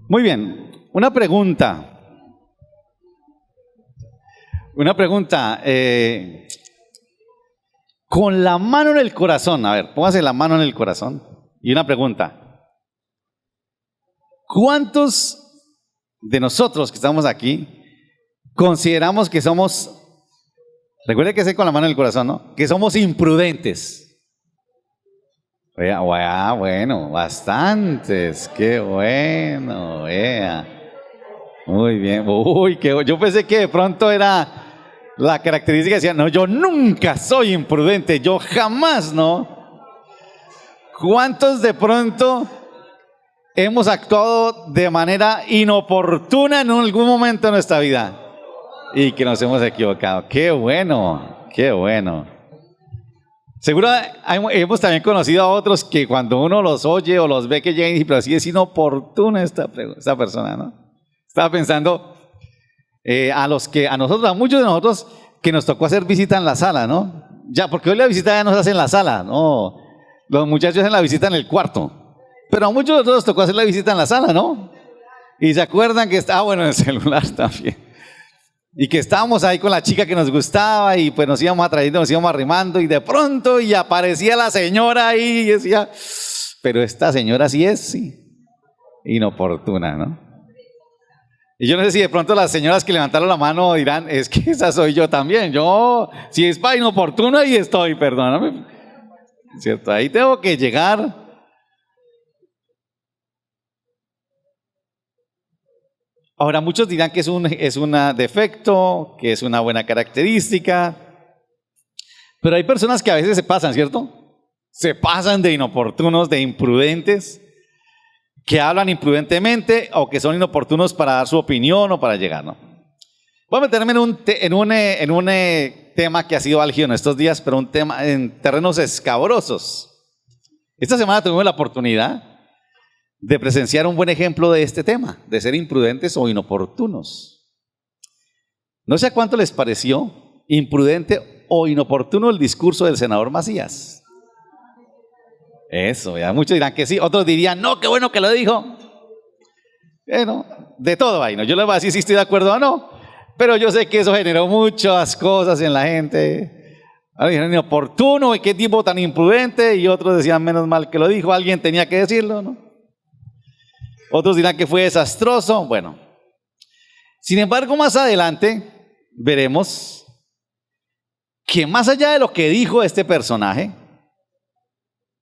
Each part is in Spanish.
Muy bien, una pregunta. Con la mano en el corazón, a ver, póngase la mano en el corazón. Y una pregunta. ¿Cuántos de nosotros que estamos aquí consideramos que somos, recuerde que sé con la mano en el corazón, ¿no? Que somos imprudentes? Bueno, bastantes, qué bueno, muy bien. Uy, yo pensé que de pronto era la característica que decía, no, yo nunca soy imprudente, yo jamás, ¿no? ¿Cuántos de pronto hemos actuado de manera inoportuna en algún momento de nuestra vida y que nos hemos equivocado? Qué bueno, qué bueno. Seguro hemos también conocido a otros que cuando uno los oye o los ve que llegan y dicen, pero sí es inoportuna esta persona, ¿no? Estaba pensando a muchos de nosotros que nos tocó hacer visita en la sala, ¿no? Ya, porque hoy la visita ya no se hace en la sala, no. Los muchachos hacen la visita en el cuarto. Pero a muchos de nosotros nos tocó hacer la visita en la sala, ¿no? Y se acuerdan que estaba, bueno, en el celular también. Y que estábamos ahí con la chica que nos gustaba y pues nos íbamos atrayendo, nos íbamos arrimando y de pronto y aparecía la señora ahí y decía, pero esta señora sí es, inoportuna, ¿no? Y yo no sé si de pronto las señoras que levantaron la mano dirán, es que esa soy yo también, yo, si es para inoportuna ahí estoy, perdóname, ¿cierto? Ahí tengo que llegar. Ahora, muchos dirán que es un defecto, que es una buena característica, pero hay personas que a veces se pasan, ¿cierto? Se pasan de inoportunos, de imprudentes, que hablan imprudentemente o que son inoportunos para dar su opinión o para llegar, ¿no? Voy a meterme en un tema que ha sido álgido en estos días, pero un tema en terrenos escabrosos. Esta semana tuvimos la oportunidad de presenciar un buen ejemplo de este tema, de ser imprudentes o inoportunos. No sé a cuánto les pareció imprudente o inoportuno el discurso del senador Macías. Eso, ya muchos dirán que sí, otros dirían, no, qué bueno que lo dijo. Bueno, de todo ahí, ¿no? Yo les voy a decir si estoy de acuerdo o no, pero yo sé que eso generó muchas cosas en la gente. Dijeron inoportuno y qué tipo tan imprudente, y otros decían menos mal que lo dijo, alguien tenía que decirlo, ¿no? Otros dirán que fue desastroso. Bueno, sin embargo, más adelante veremos que más allá de lo que dijo este personaje,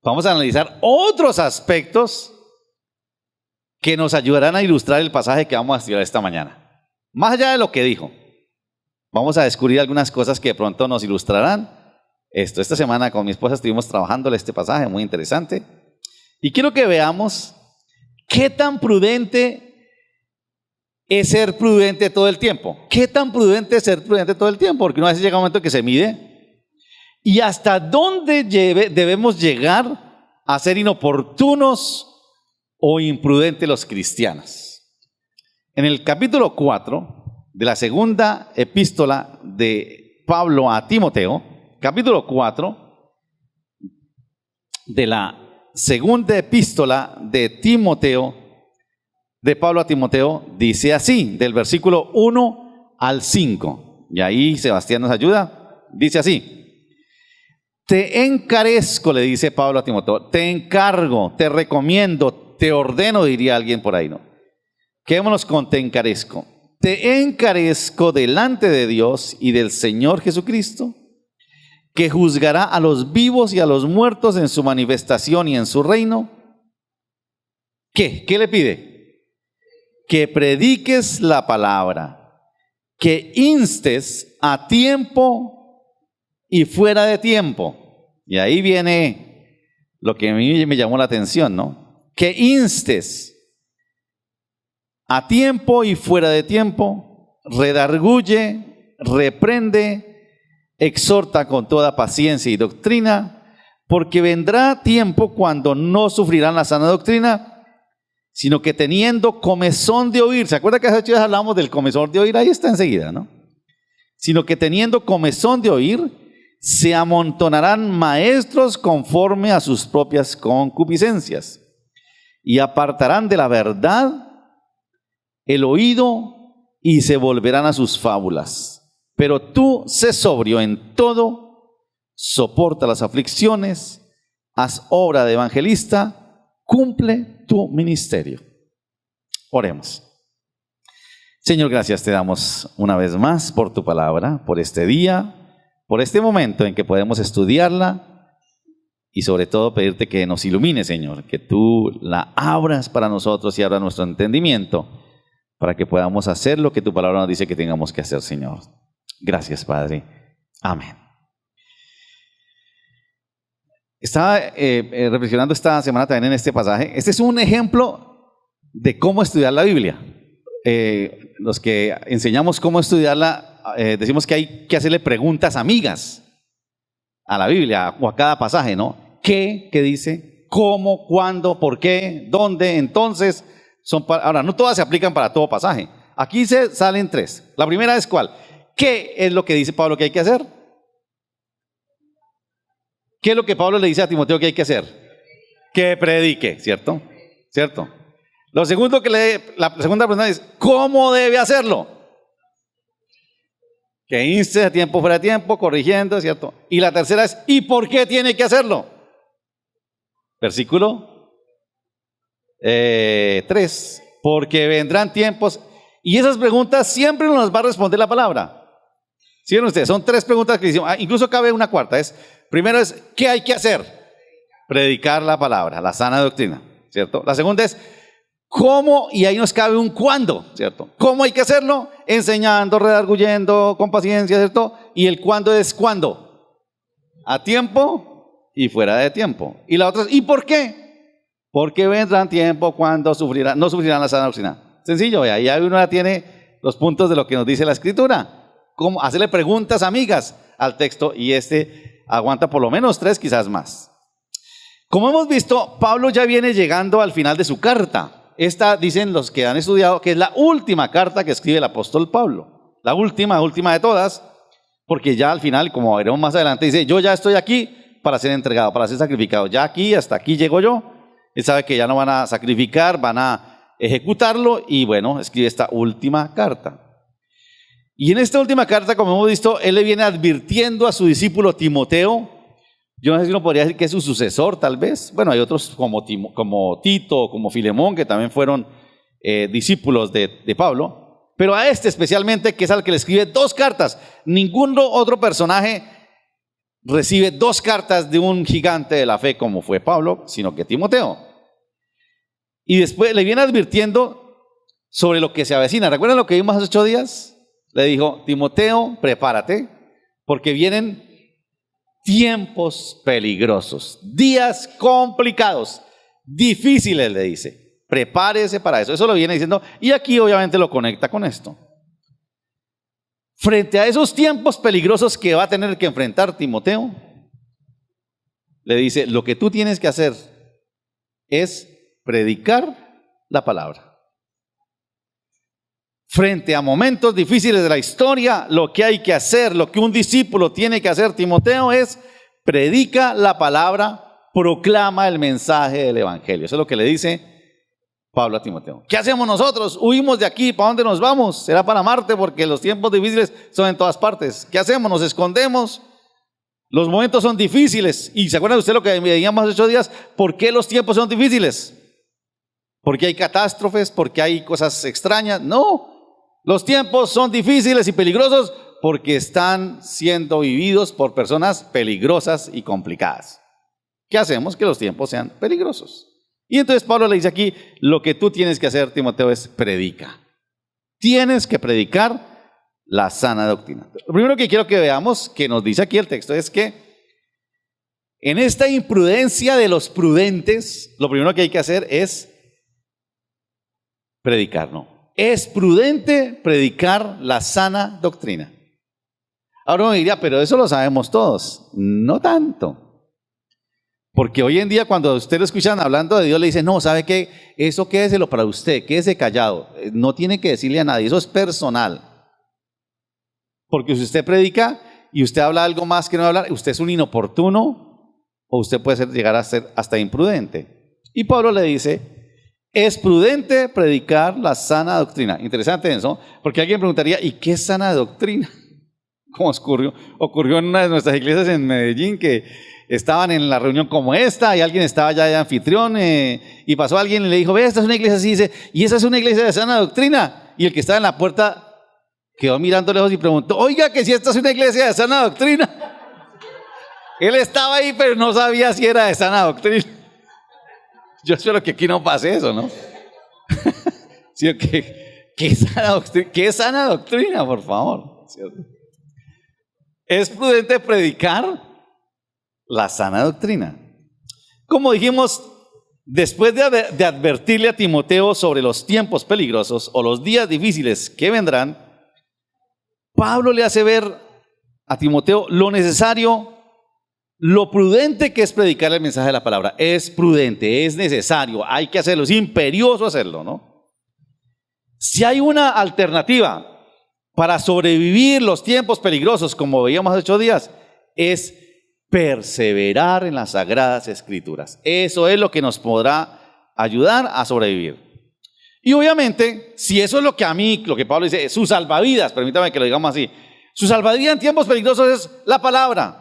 vamos a analizar otros aspectos que nos ayudarán a ilustrar el pasaje que vamos a estudiar esta mañana. Más allá de lo que dijo, vamos a descubrir algunas cosas que de pronto nos ilustrarán. Esta semana con mi esposa estuvimos trabajando este pasaje muy interesante y quiero que veamos ¿qué tan prudente es ser prudente todo el tiempo? ¿Qué tan prudente es ser prudente todo el tiempo? Porque una vez llega un momento que se mide. ¿Y hasta dónde debemos llegar a ser inoportunos o imprudentes los cristianos? En el capítulo 4 de la segunda epístola de Pablo a Timoteo, capítulo 4 de la segunda epístola de Timoteo, de Pablo a Timoteo, dice así, del versículo 1 al 5. Y ahí Sebastián nos ayuda. Dice así: te encarezco, le dice Pablo a Timoteo, te encargo, te recomiendo, te ordeno, diría alguien por ahí, ¿no? Quedémonos con te encarezco. Te encarezco delante de Dios y del Señor Jesucristo, que juzgará a los vivos y a los muertos en su manifestación y en su reino. ¿Qué? ¿Qué le pide? Que prediques la palabra, que instes a tiempo y fuera de tiempo. Y ahí viene lo que a mí me llamó la atención, ¿no? Que instes a tiempo y fuera de tiempo, redarguye, reprende, exhorta con toda paciencia y doctrina, porque vendrá tiempo cuando no sufrirán la sana doctrina, sino que teniendo comezón de oír. ¿Se acuerda que hace 8 días hablamos del comezón de oír? Ahí está enseguida, ¿no? Sino que teniendo comezón de oír, se amontonarán maestros conforme a sus propias concupiscencias, y apartarán de la verdad el oído y se volverán a sus fábulas. Pero tú sé sobrio en todo, soporta las aflicciones, haz obra de evangelista, cumple tu ministerio. Oremos. Señor, gracias te damos una vez más por tu palabra, por este día, por este momento en que podemos estudiarla y sobre todo pedirte que nos ilumine, Señor, que tú la abras para nosotros y abras nuestro entendimiento para que podamos hacer lo que tu palabra nos dice que tengamos que hacer, Señor. Gracias, Padre. Amén. Estaba reflexionando esta semana también en este pasaje. Este es un ejemplo de cómo estudiar la Biblia. Los que enseñamos cómo estudiarla, decimos que hay que hacerle preguntas amigas a la Biblia o a cada pasaje, ¿no? ¿Qué dice? ¿Cómo? ¿Cuándo? ¿Por qué? ¿Dónde? Entonces, ahora, no todas se aplican para todo pasaje. Aquí salen tres. La primera es ¿cuál? ¿Qué es lo que dice Pablo que hay que hacer? ¿Qué es lo que Pablo le dice a Timoteo que hay que hacer? Que predique, ¿cierto? ¿Cierto? Lo segundo la segunda pregunta es ¿cómo debe hacerlo? Que inste a tiempo fuera de tiempo, corrigiendo, ¿cierto? Y la tercera es ¿y por qué tiene que hacerlo? Versículo 3. Porque vendrán tiempos, y esas preguntas siempre nos las va a responder la palabra. ¿Sí ven ustedes? Son tres preguntas que hicimos. Incluso cabe una cuarta. Primero es ¿qué hay que hacer? Predicar la palabra, la sana doctrina, ¿cierto? La segunda es ¿cómo? Y ahí nos cabe un cuándo, ¿cierto? ¿Cómo hay que hacerlo? Enseñando, redarguyendo, con paciencia, ¿cierto? Y el cuándo es ¿cuándo? A tiempo y fuera de tiempo. Y la otra es ¿y por qué? Porque vendrán tiempo cuando no sufrirán la sana doctrina. Sencillo, ahí uno ya tiene los puntos de lo que nos dice la Escritura. Cómo hacerle preguntas amigas al texto y aguanta por lo menos 3, quizás más. Como hemos visto, Pablo ya viene llegando al final de su carta. Esta, dicen los que han estudiado, que es la última carta que escribe el apóstol Pablo. La última de todas, porque ya al final, como veremos más adelante, dice, yo ya estoy aquí para ser entregado, para ser sacrificado. Ya aquí, hasta aquí llego yo. Él sabe que ya no van a sacrificar, van a ejecutarlo y bueno, escribe esta última carta. Y en esta última carta, como hemos visto, él le viene advirtiendo a su discípulo Timoteo. Yo no sé si uno podría decir que es su sucesor, tal vez. Bueno, hay otros como Tito, como Filemón, que también fueron discípulos de Pablo. Pero a este especialmente, que es al que le escribe 2 cartas. Ningún otro personaje recibe 2 cartas de un gigante de la fe como fue Pablo, sino que Timoteo. Y después le viene advirtiendo sobre lo que se avecina. ¿Recuerdan lo que vimos hace 8 días? Le dijo, Timoteo, prepárate, porque vienen tiempos peligrosos, días complicados, difíciles, le dice. Prepárese para eso. Eso lo viene diciendo y aquí obviamente lo conecta con esto. Frente a esos tiempos peligrosos que va a tener que enfrentar Timoteo, le dice, lo que tú tienes que hacer es predicar la palabra. Frente a momentos difíciles de la historia, lo que hay que hacer, lo que un discípulo tiene que hacer, Timoteo, es predica la palabra, proclama el mensaje del evangelio. Eso es lo que le dice Pablo a Timoteo. ¿Qué hacemos nosotros? Huimos de aquí, ¿para dónde nos vamos? Será para Marte porque los tiempos difíciles son en todas partes. ¿Qué hacemos? ¿Nos escondemos? Los momentos son difíciles. ¿Y se acuerdan usted lo que veíamos hace 8 días? ¿Por qué los tiempos son difíciles? ¿Porque hay catástrofes? ¿Porque hay cosas extrañas? No. Los tiempos son difíciles y peligrosos porque están siendo vividos por personas peligrosas y complicadas. ¿Qué hacemos? Que los tiempos sean peligrosos. Y entonces Pablo le dice aquí, lo que tú tienes que hacer, Timoteo, es predica. Tienes que predicar la sana doctrina. Lo primero que quiero que veamos, que nos dice aquí el texto, es que en esta imprudencia de los prudentes, lo primero que hay que hacer es predicar, ¿no? Es prudente predicar la sana doctrina. Ahora uno diría, pero eso lo sabemos todos. No tanto. Porque hoy en día cuando usted lo escuchan hablando de Dios, le dicen, no, ¿sabe qué? Eso quédeselo para usted, quédese callado. No tiene que decirle a nadie, eso es personal. Porque si usted predica y usted habla algo más que no hablar, usted es un inoportuno o usted puede llegar a ser hasta imprudente. Y Pablo le dice Es prudente predicar la sana doctrina. Interesante eso, porque alguien preguntaría, ¿y qué es sana doctrina? ¿Cómo ocurrió? Ocurrió en una de nuestras iglesias en Medellín que estaban en la reunión como esta y alguien estaba ya de anfitrión y pasó alguien y le dijo, ve, esta es una iglesia así, dice, y esa es una iglesia de sana doctrina. Y el que estaba en la puerta quedó mirando lejos y preguntó, oiga, que si esta es una iglesia de sana doctrina. Él estaba ahí, pero no sabía si era de sana doctrina. Yo espero que aquí no pase eso, ¿no? ¿Sí? ¿Qué es sana doctrina, por favor? ¿Cierto? Es prudente predicar la sana doctrina. Como dijimos, después de advertirle a Timoteo sobre los tiempos peligrosos o los días difíciles que vendrán, Pablo le hace ver a Timoteo lo necesario, lo prudente que es predicar el mensaje de la palabra. Es prudente, es necesario, hay que hacerlo, es imperioso hacerlo, ¿no? Si hay una alternativa para sobrevivir los tiempos peligrosos, como veíamos hace 8 días, es perseverar en las Sagradas Escrituras. Eso es lo que nos podrá ayudar a sobrevivir. Y obviamente, si eso es lo que Pablo dice, su salvavidas, permítame que lo digamos así, su salvavidas en tiempos peligrosos es la palabra.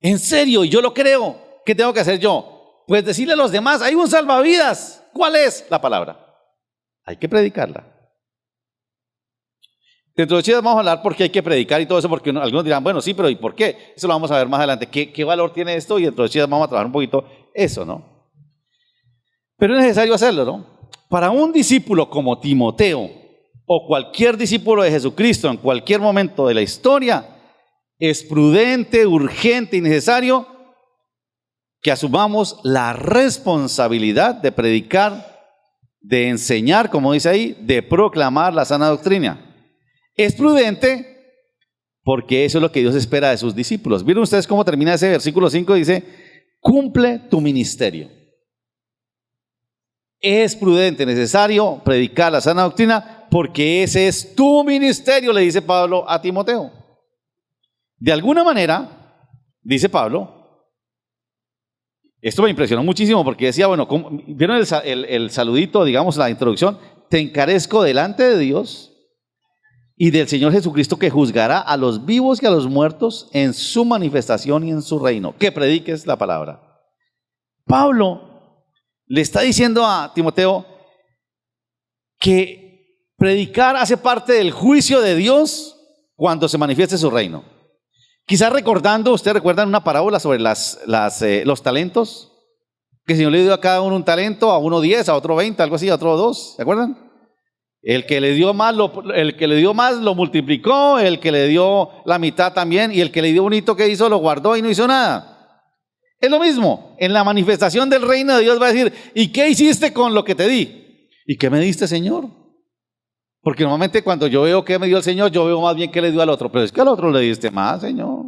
En serio, yo lo creo. ¿Qué tengo que hacer yo? Pues decirle a los demás, hay un salvavidas. ¿Cuál es? La palabra. Hay que predicarla. Dentro de 8 días vamos a hablar por qué hay que predicar y todo eso, porque algunos dirán, bueno, sí, pero ¿y por qué? Eso lo vamos a ver más adelante. ¿Qué valor tiene esto? Y dentro de 8 días vamos a trabajar un poquito eso, ¿no? Pero es necesario hacerlo, ¿no? Para un discípulo como Timoteo o cualquier discípulo de Jesucristo en cualquier momento de la historia, es prudente, urgente y necesario que asumamos la responsabilidad de predicar, de enseñar, como dice ahí, de proclamar la sana doctrina. Es prudente porque eso es lo que Dios espera de sus discípulos. ¿Vieron ustedes cómo termina ese versículo 5? Dice, cumple tu ministerio. Es prudente, necesario predicar la sana doctrina porque ese es tu ministerio, le dice Pablo a Timoteo. De alguna manera, dice Pablo, esto me impresionó muchísimo porque decía, bueno, ¿vieron el saludito, digamos, la introducción? Te encarezco delante de Dios y del Señor Jesucristo que juzgará a los vivos y a los muertos en su manifestación y en su reino. Que prediques la palabra. Pablo le está diciendo a Timoteo que predicar hace parte del juicio de Dios cuando se manifieste su reino. Quizás recordando, ustedes recuerdan una parábola sobre los talentos, que el Señor le dio a cada uno un talento, a uno 10, a otro 20, algo así, a otro 2, ¿se acuerdan? El que le dio más lo multiplicó, el que le dio la mitad también, y el que le dio bonito que hizo lo guardó y no hizo nada. Es lo mismo, en la manifestación del reino de Dios va a decir, ¿y qué hiciste con lo que te di? ¿Y qué me diste, Señor? Porque normalmente cuando yo veo qué me dio el Señor, yo veo más bien qué le dio al otro, pero es que al otro le diste más, Señor.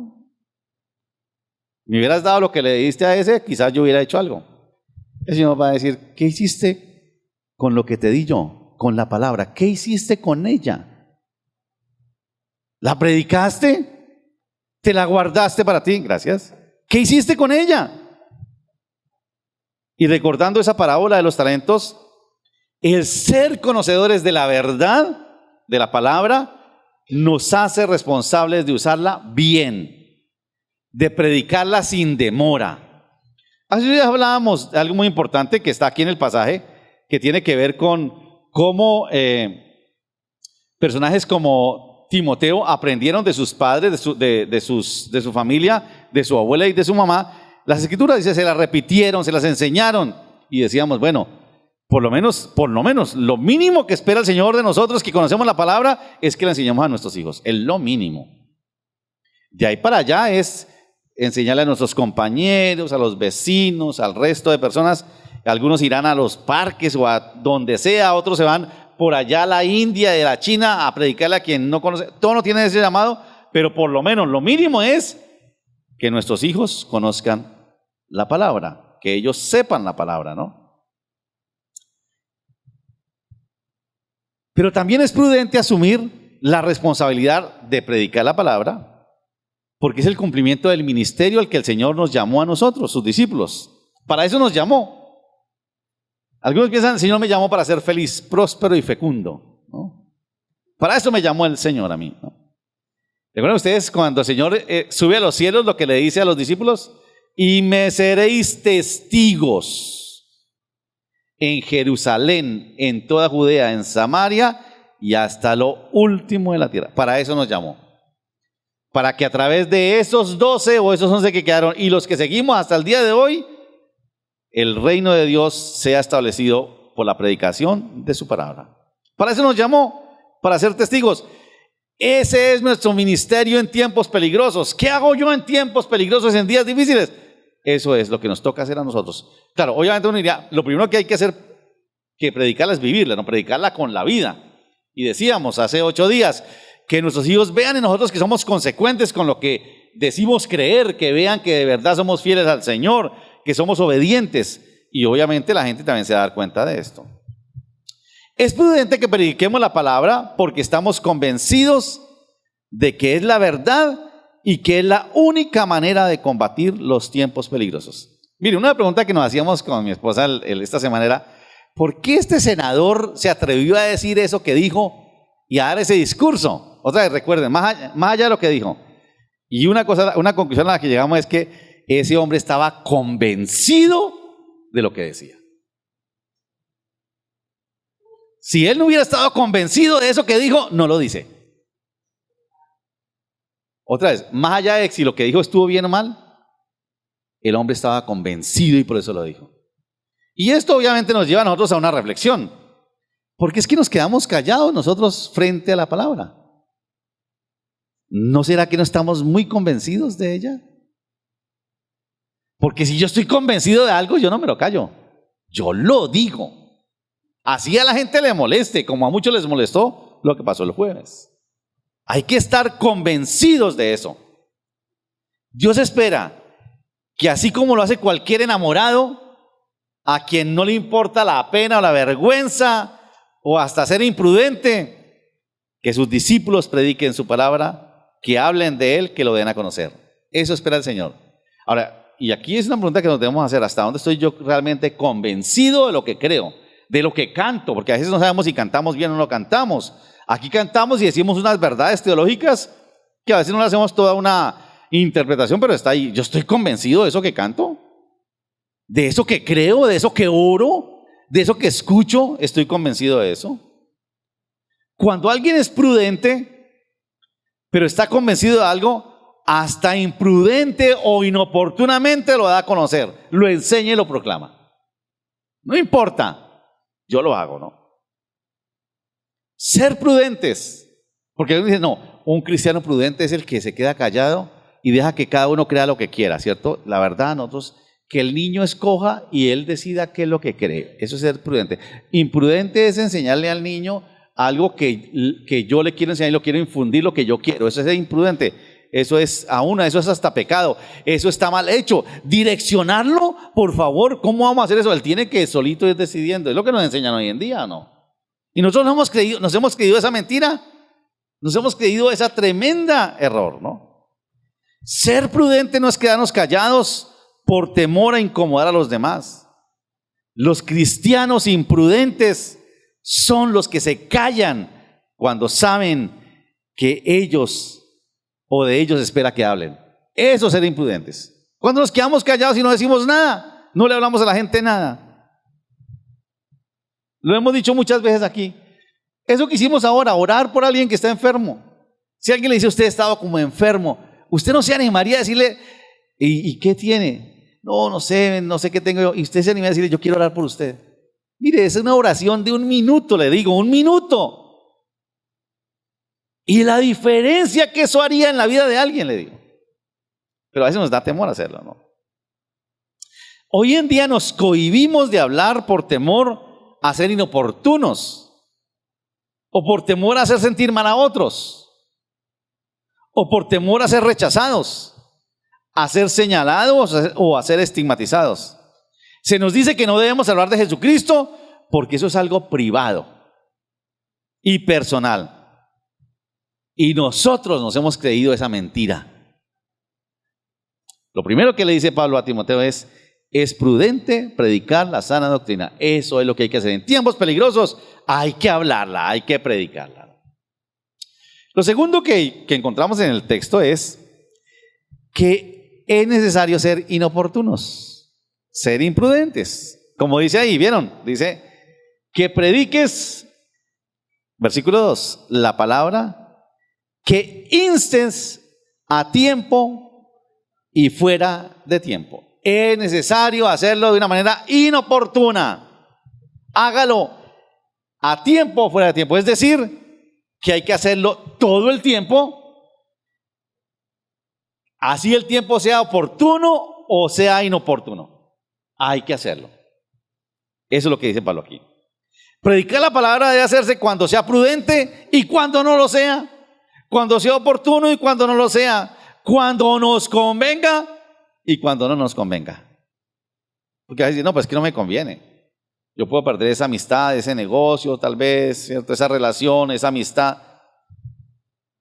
Me hubieras dado lo que le diste a ese, quizás yo hubiera hecho algo. El Señor va a decir, ¿qué hiciste con lo que te di yo? Con la palabra, ¿qué hiciste con ella? ¿La predicaste? ¿Te la guardaste para ti? Gracias. ¿Qué hiciste con ella? Y recordando esa parábola de los talentos, el ser conocedores de la verdad, de la palabra, nos hace responsables de usarla bien, de predicarla sin demora. Hace días hablábamos de algo muy importante que está aquí en el pasaje, que tiene que ver con cómo personajes como Timoteo aprendieron de sus padres, de su familia, de su abuela y de su mamá. Las escrituras, dice, se las repitieron, se las enseñaron. Y decíamos, bueno, por lo menos, lo mínimo que espera el Señor de nosotros que conocemos la palabra es que la enseñemos a nuestros hijos. Es lo mínimo. De ahí para allá es enseñarle a nuestros compañeros, a los vecinos, al resto de personas. Algunos irán a los parques o a donde sea, otros se van por allá a la India, de la China, a predicarle a quien no conoce. Todo no tiene ese llamado, pero por lo menos lo mínimo es que nuestros hijos conozcan la palabra, que ellos sepan la palabra, ¿no? Pero también es prudente asumir la responsabilidad de predicar la palabra, porque es el cumplimiento del ministerio al que el Señor nos llamó a nosotros, sus discípulos. Para eso nos llamó. Algunos piensan, el Señor me llamó para ser feliz, próspero y fecundo, ¿no? Para eso me llamó el Señor a mí, ¿no? ¿Recuerdan ustedes cuando el Señor sube a los cielos lo que le dice a los discípulos? Y me seréis testigos en Jerusalén, en toda Judea, en Samaria y hasta lo último de la tierra. Para eso nos llamó. Para que a través de esos 12 o esos 11 que quedaron y los que seguimos hasta el día de hoy, el reino de Dios sea establecido por la predicación de su palabra. Para eso nos llamó, para ser testigos. Ese es nuestro ministerio en tiempos peligrosos. ¿Qué hago yo en tiempos peligrosos, en días difíciles? Eso es lo que nos toca hacer a nosotros. Claro, obviamente uno diría, lo primero que hay que hacer, que predicarla es vivirla, no predicarla con la vida. Y decíamos hace 8 días, que nuestros hijos vean en nosotros que somos consecuentes con lo que decimos creer, que vean que de verdad somos fieles al Señor, que somos obedientes. Y obviamente la gente también se va a dar cuenta de esto. Es prudente que prediquemos la palabra porque estamos convencidos de que es la verdad y que es la única manera de combatir los tiempos peligrosos. Mire, una pregunta que nos hacíamos con mi esposa esta semana era, ¿por qué este senador se atrevió a decir eso que dijo y a dar ese discurso? Otra vez, recuerden, más allá de lo que dijo. Y una conclusión a la que llegamos es que ese hombre estaba convencido de lo que decía. Si él no hubiera estado convencido de eso que dijo, no lo dice. Otra vez, más allá de si lo que dijo estuvo bien o mal, el hombre estaba convencido y por eso lo dijo. Y esto obviamente nos lleva a nosotros a una reflexión. Porque es que nos quedamos callados nosotros frente a la palabra. ¿No será que no estamos muy convencidos de ella? Porque si yo estoy convencido de algo, yo no me lo callo. Yo lo digo. Así a la gente le moleste, como a muchos les molestó lo que pasó el jueves. Hay que estar convencidos de eso. Dios espera que así como lo hace cualquier enamorado, a quien no le importa la pena o la vergüenza o hasta ser imprudente, que sus discípulos prediquen su palabra, que hablen de Él, que lo den a conocer. Eso espera el Señor. Ahora, y aquí es una pregunta que nos debemos hacer, ¿hasta dónde estoy yo realmente convencido de lo que creo? De lo que canto, porque a veces no sabemos si cantamos bien o no cantamos. Aquí cantamos y decimos unas verdades teológicas que a veces no le hacemos toda una interpretación, pero está ahí. Yo estoy convencido de eso que canto, de eso que creo, de eso que oro, de eso que escucho, estoy convencido de eso. Cuando alguien es prudente, pero está convencido de algo, hasta imprudente o inoportunamente lo da a conocer, lo enseña y lo proclama. No importa. Yo lo hago, ¿no? Ser prudentes. Porque alguien dice, no, un cristiano prudente es el que se queda callado y deja que cada uno crea lo que quiera, ¿cierto? La verdad, nosotros, que el niño escoja y él decida qué es lo que cree. Eso es ser prudente. Imprudente es enseñarle al niño algo que yo le quiero enseñar y lo quiero infundir lo que yo quiero. Eso es ser imprudente. Eso es eso es hasta pecado, eso está mal hecho. Direccionarlo, por favor, ¿cómo vamos a hacer eso? Él tiene que solito ir decidiendo, es lo que nos enseñan hoy en día, ¿no? Y nosotros nos hemos creído esa mentira, nos hemos creído esa tremenda error, ¿no? Ser prudente no es quedarnos callados por temor a incomodar a los demás. Los cristianos imprudentes son los que se callan cuando saben que ellos o de ellos espera que hablen. Eso es ser imprudentes. Cuando nos quedamos callados y no decimos nada, no le hablamos a la gente nada. Lo hemos dicho muchas veces aquí. Eso que hicimos ahora, orar por alguien que está enfermo. Si alguien le dice, usted ha estado como enfermo, usted no se animaría a decirle, ¿y qué tiene? No sé qué tengo yo. Y usted se animaría a decirle, yo quiero orar por usted. Mire, es una oración de 1 minuto, le digo, 1 minuto. Y la diferencia que eso haría en la vida de alguien, le digo. Pero a veces nos da temor hacerlo, ¿no? Hoy en día nos cohibimos de hablar por temor a ser inoportunos, o por temor a hacer sentir mal a otros, o por temor a ser rechazados, a ser señalados o a ser estigmatizados. Se nos dice que no debemos hablar de Jesucristo porque eso es algo privado y personal. Y nosotros nos hemos creído esa mentira. Lo primero que le dice Pablo a Timoteo es, es prudente predicar la sana doctrina. Eso es lo que hay que hacer. En tiempos peligrosos hay que hablarla, hay que predicarla. Lo segundo que encontramos en el texto es que es necesario ser inoportunos, ser imprudentes. Como dice ahí, ¿vieron? Dice que prediques, versículo 2, la palabra, que instes a tiempo y fuera de tiempo. Es necesario hacerlo de una manera inoportuna. Hágalo a tiempo o fuera de tiempo. Es decir, que hay que hacerlo todo el tiempo, así el tiempo sea oportuno o sea inoportuno. Hay que hacerlo. Eso es lo que dice Pablo aquí. Predicar la palabra debe hacerse cuando sea prudente y cuando no lo sea. Cuando sea oportuno y cuando no lo sea. Cuando nos convenga y cuando no nos convenga. Porque a veces no, pues es que no me conviene. Yo puedo perder esa amistad, ese negocio, tal vez, ¿cierto? Esa relación, esa amistad.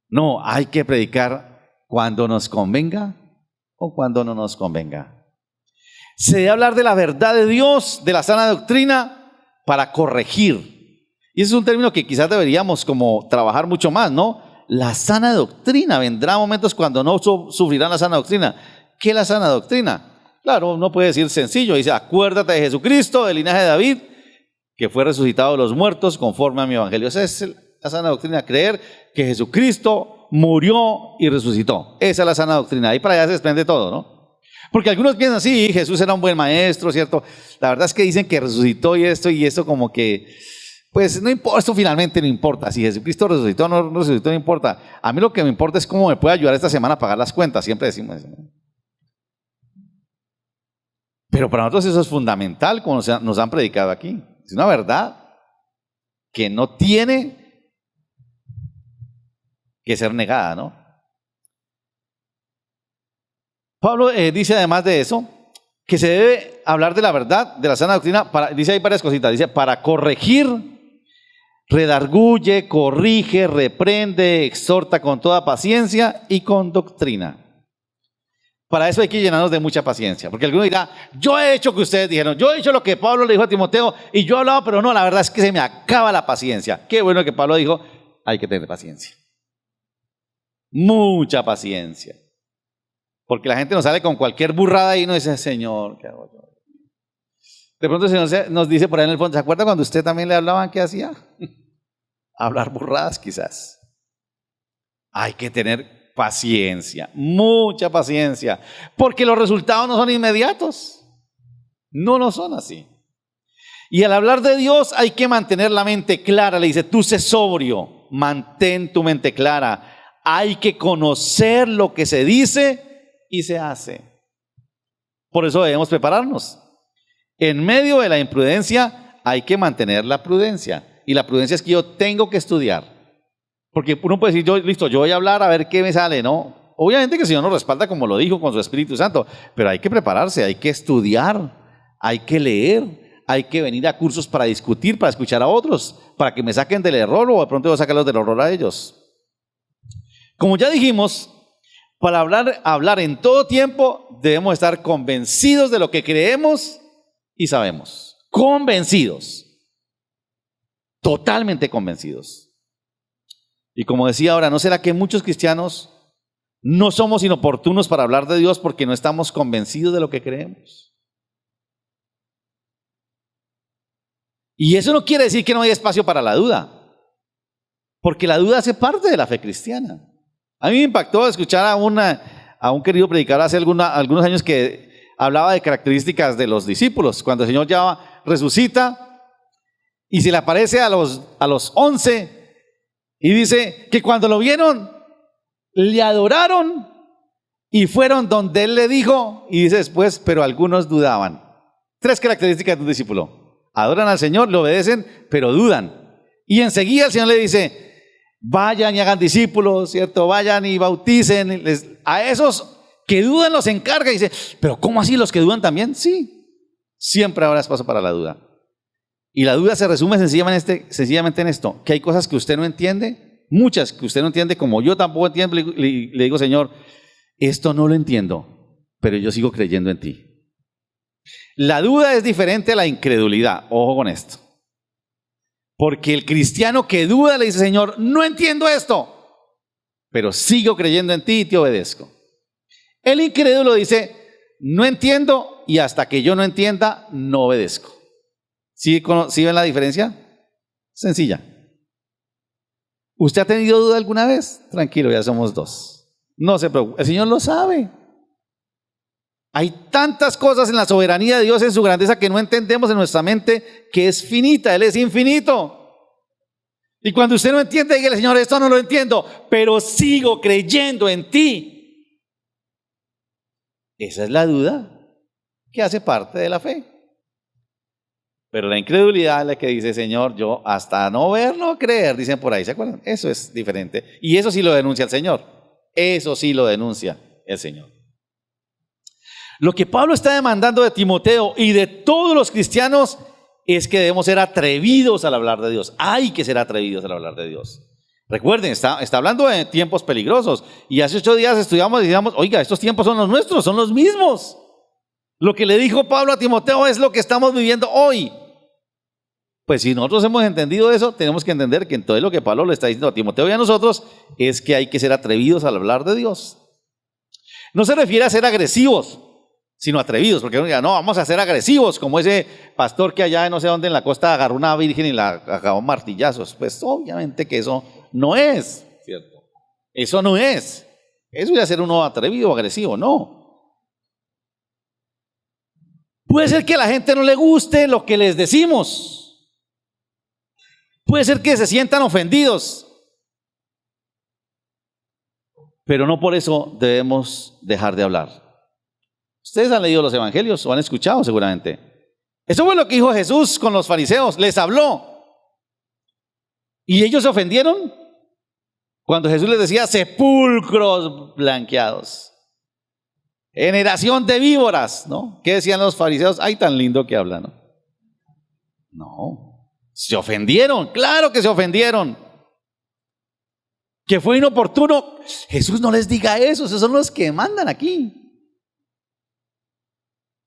No, hay que predicar cuando nos convenga o cuando no nos convenga. Se debe hablar de la verdad de Dios, de la sana doctrina, para corregir. Y ese es un término que quizás deberíamos como trabajar mucho más, ¿no? La sana doctrina. Vendrá momentos cuando no sufrirán la sana doctrina. ¿Qué es la sana doctrina? Claro, uno puede decir sencillo, dice, acuérdate de Jesucristo, del linaje de David, que fue resucitado de los muertos conforme a mi evangelio. Esa es la sana doctrina, creer que Jesucristo murió y resucitó. Esa es la sana doctrina. Ahí para allá se desprende todo, ¿no? Porque algunos piensan, sí, Jesús era un buen maestro, ¿cierto? La verdad es que dicen que resucitó y esto como que, pues no importa, esto finalmente no importa. Si Jesucristo resucitó o no resucitó, no importa. A mí lo que me importa es cómo me puede ayudar esta semana a pagar las cuentas, siempre decimos eso, ¿no? Pero para nosotros eso es fundamental, como nos han predicado aquí. Es una verdad que no tiene que ser negada, ¿no? Pablo dice además de eso, que se debe hablar de la verdad, de la sana doctrina, dice ahí varias cositas, dice para corregir, redarguye, corrige, reprende, exhorta con toda paciencia y con doctrina. Para eso hay que llenarnos de mucha paciencia, porque alguno dirá, yo he hecho lo que ustedes dijeron, yo he hecho lo que Pablo le dijo a Timoteo y yo he hablado, pero no, la verdad es que se me acaba la paciencia. Qué bueno que Pablo dijo, hay que tener paciencia. Mucha paciencia. Porque la gente nos sale con cualquier burrada y uno dice, Señor, ¿qué hago yo? De pronto el Señor nos dice por ahí en el fondo, ¿se acuerda cuando usted también le hablaban qué hacía? Hablar burradas quizás. Hay que tener paciencia, mucha paciencia, porque los resultados no son inmediatos, no lo son así. Y al hablar de Dios hay que mantener la mente clara, le dice, tú sé sobrio, mantén tu mente clara, hay que conocer lo que se dice y se hace. Por eso debemos prepararnos. En medio de la imprudencia hay que mantener la prudencia, y la prudencia es que yo tengo que estudiar. Porque uno puede decir, yo voy a hablar a ver qué me sale, ¿no? Obviamente que el Señor nos respalda como lo dijo con su Espíritu Santo, pero hay que prepararse, hay que estudiar, hay que leer, hay que venir a cursos para discutir, para escuchar a otros, para que me saquen del error o de pronto yo sacarlos del error a ellos. Como ya dijimos, para hablar en todo tiempo debemos estar convencidos de lo que creemos y sabemos. Convencidos, totalmente convencidos. Y como decía ahora, ¿no será que muchos cristianos no somos inoportunos para hablar de Dios porque no estamos convencidos de lo que creemos? Y eso no quiere decir que no hay espacio para la duda, porque la duda hace parte de la fe cristiana. A mí me impactó escuchar a un querido predicador hace algunos años que hablaba de características de los discípulos. Cuando el Señor ya resucita y se le aparece a los 11, y dice que cuando lo vieron, le adoraron y fueron donde Él le dijo, y dice después, pero algunos dudaban. 3 características de un discípulo. Adoran al Señor, le obedecen, pero dudan. Y enseguida el Señor le dice, vayan y hagan discípulos, ¿cierto? Vayan y bauticen. A esos que dudan los encarga y dice, pero ¿cómo así los que dudan también? Sí, siempre habrá espacio para la duda. Y la duda se resume sencillamente en esto, que hay cosas que usted no entiende, muchas que usted no entiende, como yo tampoco entiendo, le digo, Señor, esto no lo entiendo, pero yo sigo creyendo en ti. La duda es diferente a la incredulidad. Ojo con esto. Porque el cristiano que duda le dice, Señor, no entiendo esto, pero sigo creyendo en ti y te obedezco. El incrédulo dice, no entiendo y hasta que yo no entienda, no obedezco. ¿Sí ven la diferencia? Sencilla. ¿Usted ha tenido duda alguna vez? Tranquilo, ya somos dos. No se preocupe, el Señor lo sabe. Hay tantas cosas en la soberanía de Dios, en su grandeza, que no entendemos en nuestra mente, que es finita, Él es infinito. Y cuando usted no entiende, dígale, Señor, esto no lo entiendo, pero sigo creyendo en ti. Esa es la duda que hace parte de la fe. Pero la incredulidad es la que dice, Señor, yo hasta no ver, no creer, dicen por ahí, ¿se acuerdan? Eso es diferente. Y eso sí lo denuncia el Señor. Eso sí lo denuncia el Señor. Lo que Pablo está demandando de Timoteo y de todos los cristianos es que debemos ser atrevidos al hablar de Dios. Hay que ser atrevidos al hablar de Dios. Recuerden, está hablando de tiempos peligrosos. Y hace 8 días estudiamos y decíamos, oiga, estos tiempos son los nuestros, son los mismos. Lo que le dijo Pablo a Timoteo es lo que estamos viviendo hoy. Pues si nosotros hemos entendido eso, tenemos que entender que entonces lo que Pablo le está diciendo a Timoteo y a nosotros es que hay que ser atrevidos al hablar de Dios. No se refiere a ser agresivos, sino atrevidos, porque uno diga, no, vamos a ser agresivos, como ese pastor que allá no sé dónde en la costa agarró una virgen y la acabó martillazos. Pues obviamente que eso no es, ¿cierto? Eso no es. Eso ya ser uno atrevido o agresivo, no. Puede ser que a la gente no le guste lo que les decimos. Puede ser que se sientan ofendidos. Pero no por eso debemos dejar de hablar. Ustedes han leído los evangelios o han escuchado seguramente. Eso fue lo que dijo Jesús con los fariseos. Les habló. ¿Y ellos se ofendieron? Cuando Jesús les decía, sepulcros blanqueados. Generación de víboras, ¿no? ¿Qué decían los fariseos? Ay, tan lindo que hablan, ¿no? No. Se ofendieron, claro que se ofendieron. Que fue inoportuno. Jesús no les diga eso, esos son los que mandan aquí.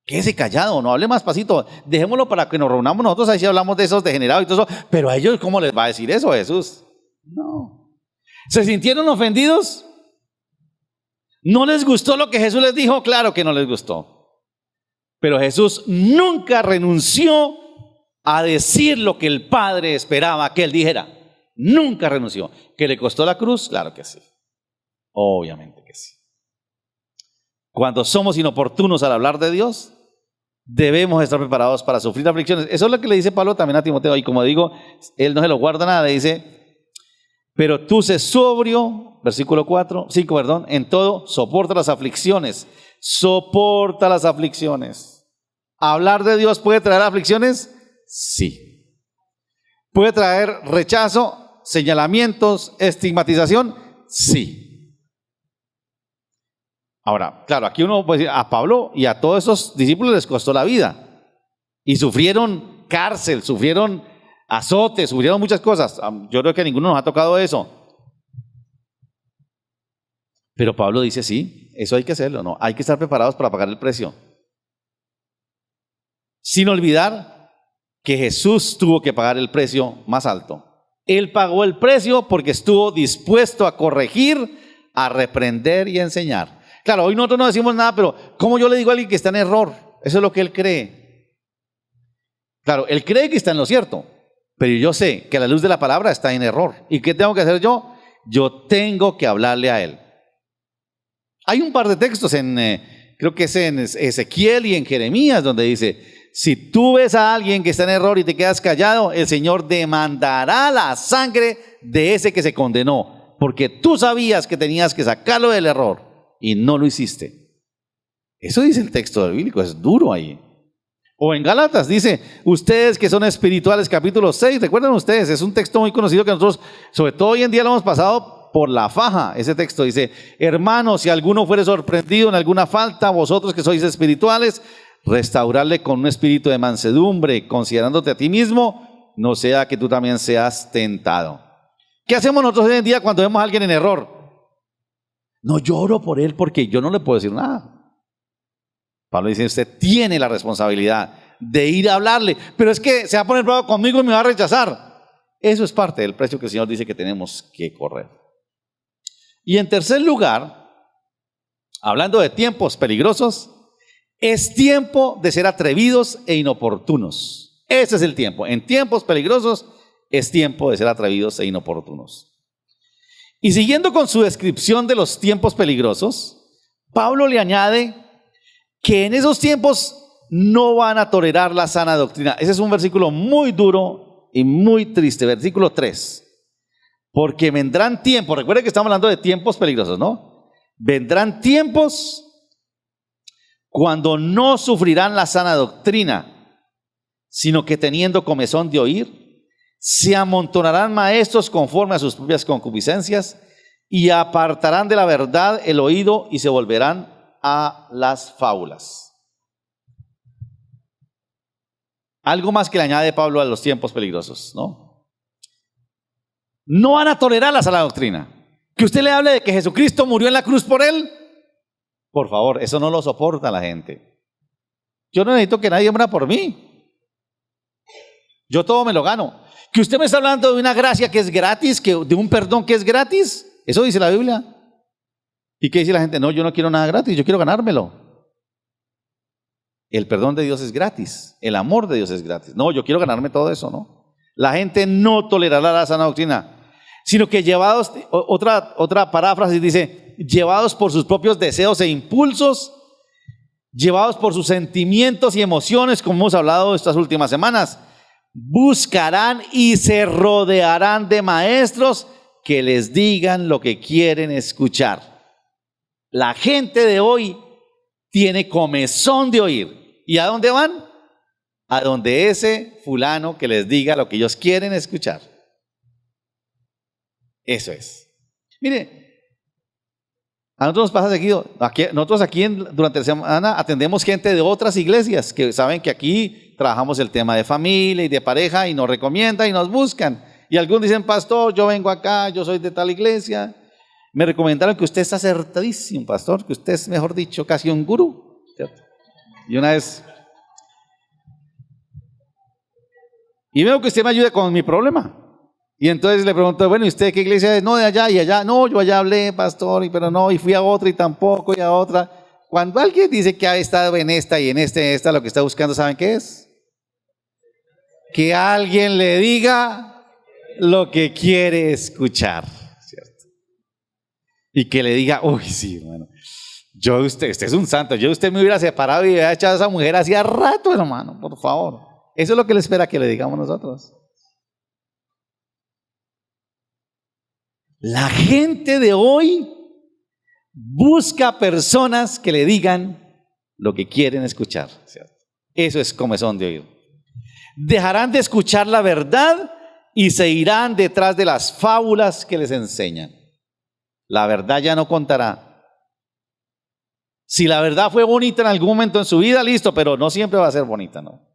Quédese callado, no hable más pasito. Dejémoslo para que nos reunamos nosotros, ahí sí hablamos de esos degenerados y todo eso. Pero a ellos, ¿cómo les va a decir eso Jesús? No. ¿Se sintieron ofendidos? ¿No les gustó lo que Jesús les dijo? Claro que no les gustó. Pero Jesús nunca renunció a decir lo que el Padre esperaba que Él dijera. Nunca renunció. ¿Que le costó la cruz? Claro que sí. Obviamente que sí. Cuando somos inoportunos al hablar de Dios, debemos estar preparados para sufrir aflicciones. Eso es lo que le dice Pablo también a Timoteo. Y como digo, él no se lo guarda nada. Le dice, pero tú sé sobrio, versículo 5, en todo, soporta las aflicciones. Soporta las aflicciones. ¿Hablar de Dios puede traer aflicciones? Sí. ¿Puede traer rechazo, señalamientos, estigmatización? Sí. Ahora, claro, aquí uno puede decir, a Pablo y a todos esos discípulos les costó la vida. Y sufrieron cárcel, sufrieron azotes, sufrieron muchas cosas. Yo creo que a ninguno nos ha tocado eso. Pero Pablo dice, sí, eso hay que hacerlo, ¿no? Hay que estar preparados para pagar el precio. Sin olvidar que Jesús tuvo que pagar el precio más alto. Él pagó el precio porque estuvo dispuesto a corregir, a reprender y a enseñar. Claro, hoy nosotros no decimos nada, pero ¿cómo yo le digo a alguien que está en error? Eso es lo que él cree. Claro, él cree que está en lo cierto, pero yo sé que a la luz de la palabra está en error. ¿Y qué tengo que hacer yo? Yo tengo que hablarle a él. Hay un par de textos creo que es en Ezequiel y en Jeremías, donde dice, si tú ves a alguien que está en error y te quedas callado, el Señor demandará la sangre de ese que se condenó, porque tú sabías que tenías que sacarlo del error y no lo hiciste. Eso dice el texto bíblico, es duro ahí. O en Gálatas dice, ustedes que son espirituales, capítulo 6, recuerdan ustedes, es un texto muy conocido que nosotros, sobre todo hoy en día, lo hemos pasado por la faja. Ese texto dice, hermanos, si alguno fuere sorprendido en alguna falta, vosotros que sois espirituales, restaurarle con un espíritu de mansedumbre, considerándote a ti mismo, no sea que tú también seas tentado. ¿Qué hacemos nosotros hoy en día cuando vemos a alguien en error? No, lloro por él porque yo no le puedo decir nada. Pablo dice, usted tiene la responsabilidad de ir a hablarle, pero es que se va a poner bravo conmigo y me va a rechazar. Eso es parte del precio que el Señor dice que tenemos que correr. Y en tercer lugar, hablando de tiempos peligrosos, es tiempo de ser atrevidos e inoportunos. Ese es el tiempo. En tiempos peligrosos es tiempo de ser atrevidos e inoportunos. Y siguiendo con su descripción de los tiempos peligrosos, Pablo le añade que en esos tiempos no van a tolerar la sana doctrina. Ese es un versículo muy duro y muy triste, versículo 3. Porque vendrán tiempos, recuerden que estamos hablando de tiempos peligrosos, ¿no? Vendrán tiempos cuando no sufrirán la sana doctrina, sino que teniendo comezón de oír, se amontonarán maestros conforme a sus propias concupiscencias y apartarán de la verdad el oído y se volverán a las fábulas. Algo más que le añade Pablo a los tiempos peligrosos, ¿no? No van a tolerar la sana doctrina. Que usted le hable de que Jesucristo murió en la cruz por él, por favor, eso no lo soporta la gente. Yo no necesito que nadie muera por mí. Yo todo me lo gano. Que usted me está hablando de una gracia que es gratis, de un perdón que es gratis, eso dice la Biblia. ¿Y qué dice la gente? No, yo no quiero nada gratis, yo quiero ganármelo. El perdón de Dios es gratis, el amor de Dios es gratis. No, yo quiero ganarme todo eso, ¿no? La gente no tolerará la sana doctrina, sino que llevados, otra paráfrasis dice, llevados por sus propios deseos e impulsos, llevados por sus sentimientos y emociones, como hemos hablado estas últimas semanas, buscarán y se rodearán de maestros que les digan lo que quieren escuchar. La gente de hoy tiene comezón de oír. ¿Y a dónde van? A donde ese fulano que les diga lo que ellos quieren escuchar. Eso es. Mire, a nosotros nos pasa seguido. Nosotros aquí durante la semana atendemos gente de otras iglesias que saben que aquí trabajamos el tema de familia y de pareja y nos recomiendan y nos buscan. Y algunos dicen, pastor, yo vengo acá, yo soy de tal iglesia. Me recomendaron que usted está acertadísimo, pastor, que usted es, mejor dicho, casi un gurú, ¿cierto? Y una vez, y veo que usted me ayuda con mi problema. Y entonces le pregunto, bueno, ¿y usted qué iglesia es? No, de allá y allá. No, yo allá hablé, pastor, pero no, y fui a otra y tampoco, y a otra. Cuando alguien dice que ha estado en esta y en esta, lo que está buscando, ¿saben qué es? Que alguien le diga lo que quiere escuchar. Y que le diga, uy, sí, hermano, usted es un santo, usted me hubiera separado y hubiera echado a esa mujer hacía rato, hermano, por favor. Eso es lo que le espera que le digamos nosotros. La gente de hoy busca personas que le digan lo que quieren escuchar, ¿cierto? Eso es comezón de oír. Dejarán de escuchar la verdad y se irán detrás de las fábulas que les enseñan. La verdad ya no contará. Si la verdad fue bonita en algún momento en su vida, listo, pero no siempre va a ser bonita, ¿no?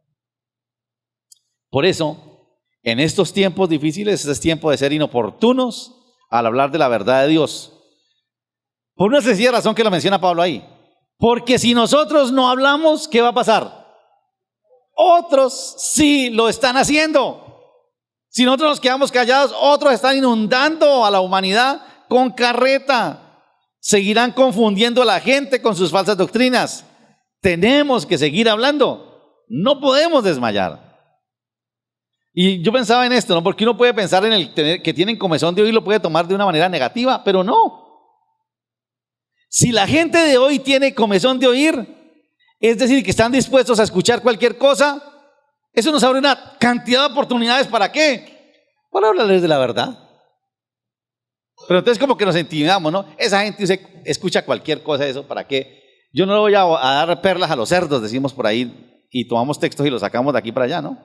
Por eso, en estos tiempos difíciles, es tiempo de ser inoportunos al hablar de la verdad de Dios. Por una sencilla razón que lo menciona Pablo ahí. Porque si nosotros no hablamos, ¿qué va a pasar? Otros sí lo están haciendo. Si nosotros nos quedamos callados, otros están inundando a la humanidad con carreta. Seguirán confundiendo a la gente con sus falsas doctrinas. Tenemos que seguir hablando. No podemos desmayar. Y yo pensaba en esto, ¿no? Porque uno puede pensar en el que tienen comezón de oír, lo puede tomar de una manera negativa, pero no. Si la gente de hoy tiene comezón de oír, es decir, que están dispuestos a escuchar cualquier cosa, eso nos abre una cantidad de oportunidades. ¿Para qué? Para hablarles de la verdad. Pero entonces como que nos intimidamos, ¿no? Esa gente escucha cualquier cosa, eso, ¿para qué? Yo no le voy a dar perlas a los cerdos, decimos por ahí, y tomamos textos y los sacamos de aquí para allá, ¿no?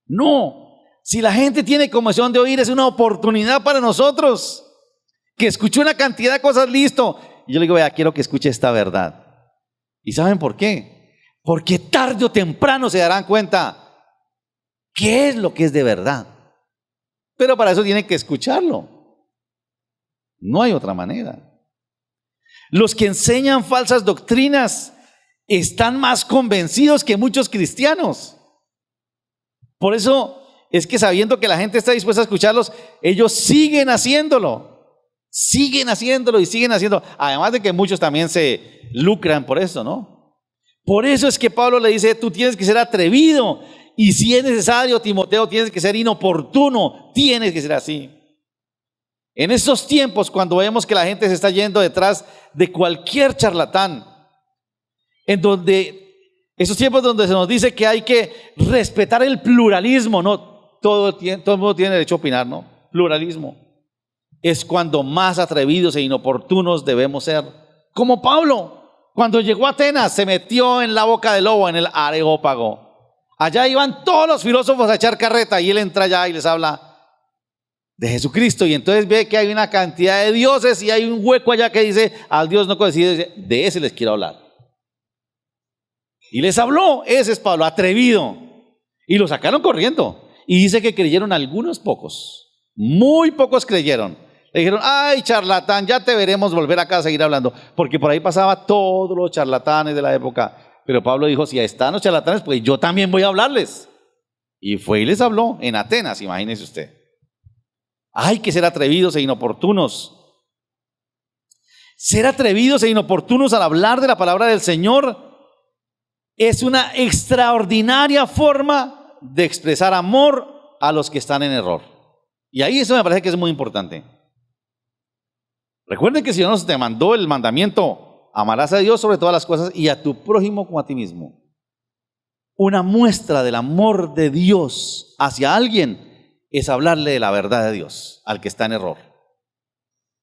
No, si la gente tiene comezón de oír, es una oportunidad para nosotros, que escuchó una cantidad de cosas, listo. Y yo le digo, vea, quiero que escuche esta verdad. ¿Y saben por qué? Porque tarde o temprano se darán cuenta qué es lo que es de verdad. Pero para eso tienen que escucharlo. No hay otra manera. Los que enseñan falsas doctrinas están más convencidos que muchos cristianos. Por eso es que sabiendo que la gente está dispuesta a escucharlos, ellos siguen haciéndolo y siguen haciendo. Además de que muchos también se lucran por eso, ¿no? Por eso es que Pablo le dice, tú tienes que ser atrevido y si es necesario, Timoteo, tienes que ser inoportuno, tienes que ser así. En estos tiempos, cuando vemos que la gente se está yendo detrás de cualquier charlatán, en donde, esos tiempos donde se nos dice que hay que respetar el pluralismo, no, todo el mundo tiene derecho a opinar, ¿no? Pluralismo. Es cuando más atrevidos e inoportunos debemos ser. Como Pablo, cuando llegó a Atenas, se metió en la boca del lobo, en el Areópago. Allá iban todos los filósofos a echar carreta y él entra allá y les habla de Jesucristo, y entonces ve que hay una cantidad de dioses y hay un hueco allá que dice al Dios no conocido, de ese les quiero hablar. Y les habló, ese es Pablo, atrevido, y lo sacaron corriendo, y dice que creyeron algunos pocos, muy pocos creyeron. Le dijeron, ay charlatán, ya te veremos volver acá a seguir hablando, porque por ahí pasaba todos los charlatanes de la época, pero Pablo dijo, si están los charlatanes, pues yo también voy a hablarles, y fue y les habló en Atenas, imagínese usted. Hay que ser atrevidos e inoportunos. Ser atrevidos e inoportunos al hablar de la palabra del Señor es una extraordinaria forma de expresar amor a los que están en error. Y ahí eso me parece que es muy importante. Recuerden que el Señor nos demandó el mandamiento, amarás a Dios sobre todas las cosas y a tu prójimo como a ti mismo. Una muestra del amor de Dios hacia alguien es hablarle de la verdad de Dios al que está en error.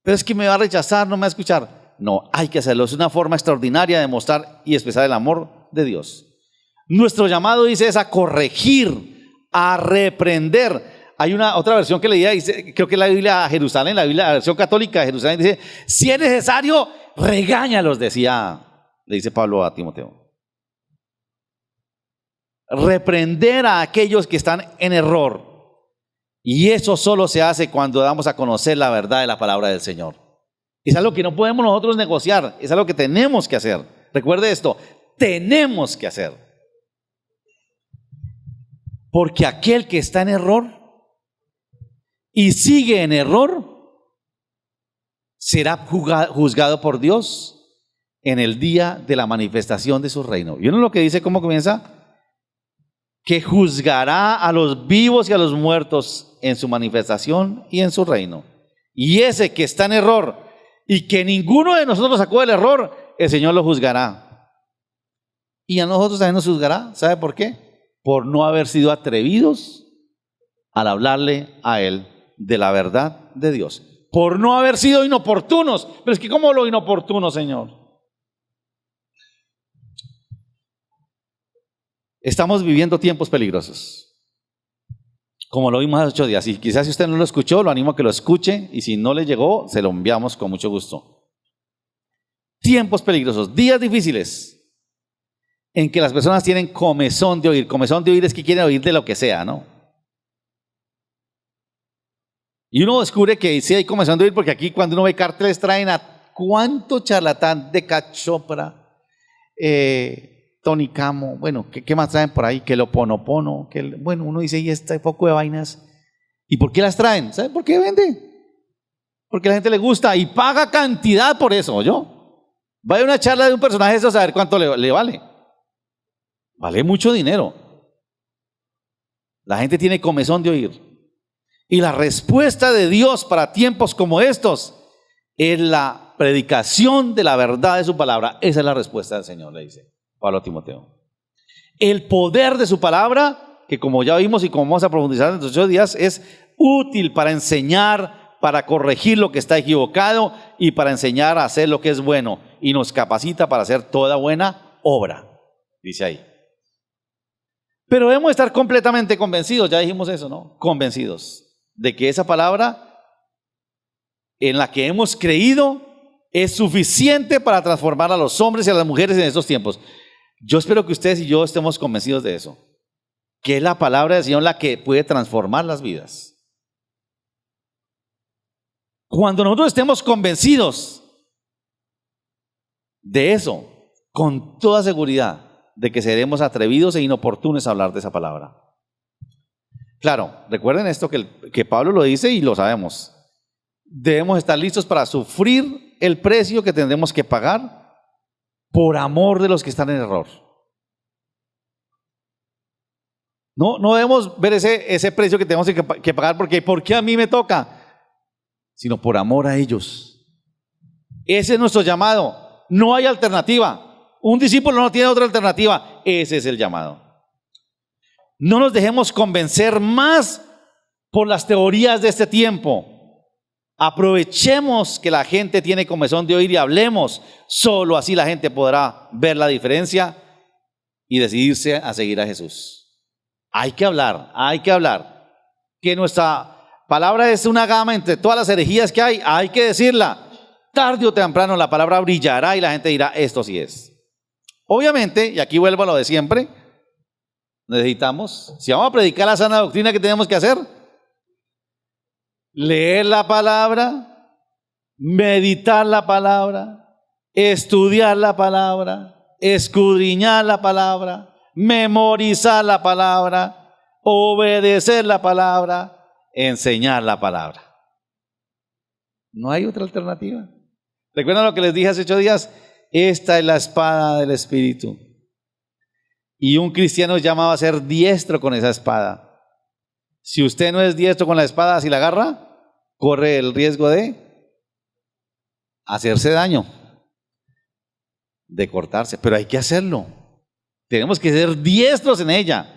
Pero es que me va a rechazar, no me va a escuchar. No, hay que hacerlo. Es una forma extraordinaria de mostrar y expresar el amor de Dios. Nuestro llamado, dice, es a corregir, a reprender. Hay una otra versión que leía, dice, creo que la Biblia Jerusalén, la Biblia, la versión católica de Jerusalén, dice, si es necesario, regáñalos, le dice Pablo a Timoteo. Reprender a aquellos que están en error. Y eso solo se hace cuando damos a conocer la verdad de la palabra del Señor. Es algo que no podemos nosotros negociar, es algo que tenemos que hacer. Recuerde esto, tenemos que hacer. Porque aquel que está en error y sigue en error, será juzgado por Dios en el día de la manifestación de su reino. ¿Y uno lo que dice cómo comienza? Que juzgará a los vivos y a los muertos en su manifestación y en su reino. Y ese que está en error y que ninguno de nosotros sacó del error, el Señor lo juzgará. Y a nosotros también nos juzgará. ¿Sabe por qué? Por no haber sido atrevidos al hablarle a Él de la verdad de Dios. Por no haber sido inoportunos. Pero es que ¿cómo lo inoportuno, Señor? Estamos viviendo tiempos peligrosos, como lo vimos hace 8 días. Y quizás si usted no lo escuchó, lo animo a que lo escuche, y si no le llegó, se lo enviamos con mucho gusto. Tiempos peligrosos, días difíciles, en que las personas tienen comezón de oír. Comezón de oír es que quieren oír de lo que sea, ¿no? Y uno descubre que sí hay comezón de oír, porque aquí cuando uno ve carteles traen a cuánto charlatán de Cachopra, Tony Camo, bueno, ¿qué más traen por ahí? Que el Oponopono, bueno, uno dice, y este poco de vainas. ¿Y por qué las traen? ¿Sabe por qué vende? Porque a la gente le gusta y paga cantidad por eso, ¿yo? Vaya a una charla de un personaje de eso a saber cuánto le vale. Vale mucho dinero. La gente tiene comezón de oír. Y la respuesta de Dios para tiempos como estos es la predicación de la verdad de su palabra. Esa es la respuesta del Señor, le dice Pablo a Timoteo. El poder de su palabra, que como ya vimos y como vamos a profundizar en estos 8 días, es útil para enseñar, para corregir lo que está equivocado y para enseñar a hacer lo que es bueno, y nos capacita para hacer toda buena obra, dice ahí. Pero debemos estar completamente convencidos, ya dijimos eso, ¿no? Convencidos de que esa palabra en la que hemos creído es suficiente para transformar a los hombres y a las mujeres en estos tiempos. Yo espero que ustedes y yo estemos convencidos de eso, que es la palabra del Señor la que puede transformar las vidas. Cuando nosotros estemos convencidos de eso, con toda seguridad de que seremos atrevidos e inoportunos a hablar de esa palabra. Claro, recuerden esto que Pablo lo dice y lo sabemos. Debemos estar listos para sufrir el precio que tendremos que pagar por amor de los que están en error. No debemos ver ese precio que tenemos que pagar porque a mí me toca, sino por amor a ellos. Ese es nuestro llamado. No hay alternativa. Un discípulo no tiene otra alternativa. Ese es el llamado. No nos dejemos convencer más por las teorías de este tiempo. Aprovechemos que la gente tiene comezón de oír y hablemos. Solo así la gente podrá ver la diferencia y decidirse a seguir a Jesús. Hay que hablar. Que nuestra palabra es una gama entre todas las herejías que hay que decirla. Tarde o temprano la palabra brillará y la gente dirá, esto sí es. Obviamente, y aquí vuelvo a lo de siempre, necesitamos, si vamos a predicar la sana doctrina, ¿qué tenemos que hacer? Leer la palabra, meditar la palabra, estudiar la palabra, escudriñar la palabra, memorizar la palabra, obedecer la palabra, enseñar la palabra. No hay otra alternativa. ¿Recuerdan lo que les dije hace 8 días? Esta es la espada del Espíritu. Y un cristiano es llamado a ser diestro con esa espada. Si usted no es diestro con la espada, si la agarra, corre el riesgo de hacerse daño, de cortarse. Pero hay que hacerlo. Tenemos que ser diestros en ella,